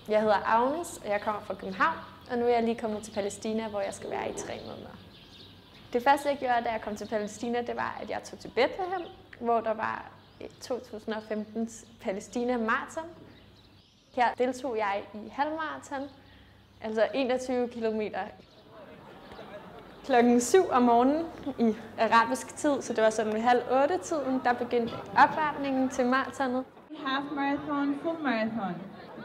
Jeg hedder Agnes, og jeg kommer fra København, og nu er jeg lige kommet til Palæstina, hvor jeg skal være i 3 måneder. Det første, jeg gjorde, da jeg kom til Palæstina, det var, at jeg tog til Bethlehem, hvor der var 2015's Palæstina Marathon. Her deltog jeg i halvmarathon, altså 21 kilometer. Klokken 7 om morgenen i arabisk tid, så det var sådan ved 7:30-tiden, der begyndte opvarmningen til maratonet. Half marathon, full marathon.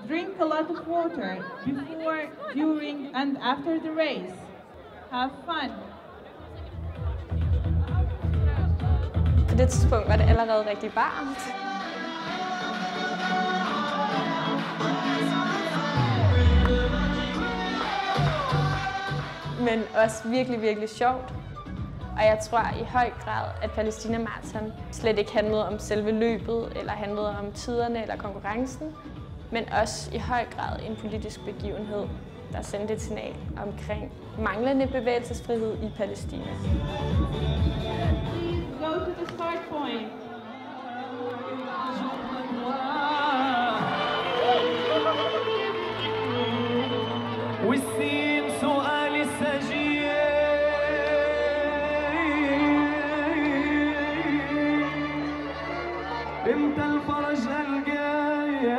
Drink a lot of water before, during and after the race. Have fun. På det tidspunkt var det allerede rigtig varmt. Men også virkelig, virkelig sjovt. Og jeg tror i høj grad, at Palæstina Marathon slet ikke handlede om selve løbet, eller handlede om tiderne eller konkurrencen, men også i høj grad en politisk begivenhed, der sendte et signal omkring manglende bevægelsesfrihed i Palæstina. Go to the start point. امتى الفرج الجاي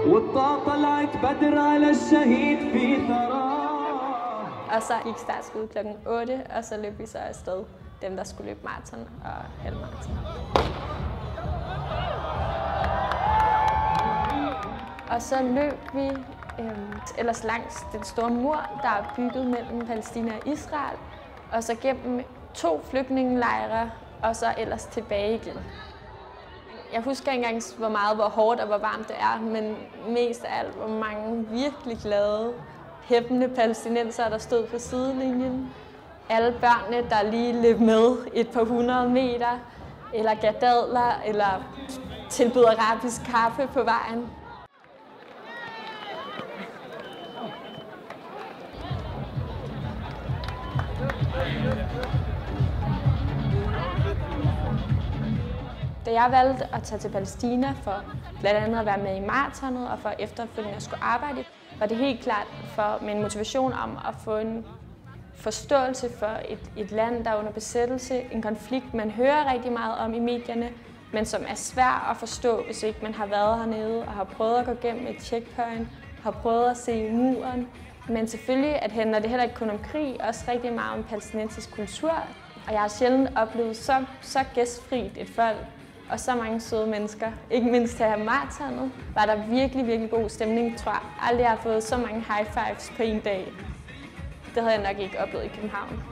والطاقة طلعت بدر على الشهيد في ثراه. Og så gik startskuddet klokken 8, og så løb vi så afsted, dem der skulle løbe maraton og halvmaraton. Og så løb vi ellers langs den store mur, der er bygget mellem Palæstina og Israel, og så gennem 2 flygtningelejre, og så ellers tilbage igen. Jeg husker ikke engang, hvor hårdt og hvor varmt det er, men mest af alt, hvor mange virkelig glade, hæppende palæstinensere, der stod på sidelinjen. Alle børnene, der lige løb med et par 100 meter, eller gav dadler, eller tilbød arabisk kaffe på vejen. Da jeg valgte at tage til Palæstina for blandt andet at være med i maratonet og for efterfølgende at skulle arbejde, var det helt klart for min motivation om at få en forståelse for et land, der er under besættelse, en konflikt, man hører rigtig meget om i medierne, men som er svær at forstå, hvis ikke man har været hernede og har prøvet at gå gennem et checkpoint, har prøvet at se muren. Men selvfølgelig handler det heller ikke kun om krig, også rigtig meget om palæstinensisk kultur. Og jeg har sjældent oplevet så gæstfrit et folk og så mange søde mennesker. Ikke mindst her i maratonet var der virkelig, virkelig god stemning, tror jeg. Aldrig har fået så mange high fives på en dag. Det havde jeg nok ikke oplevet i København.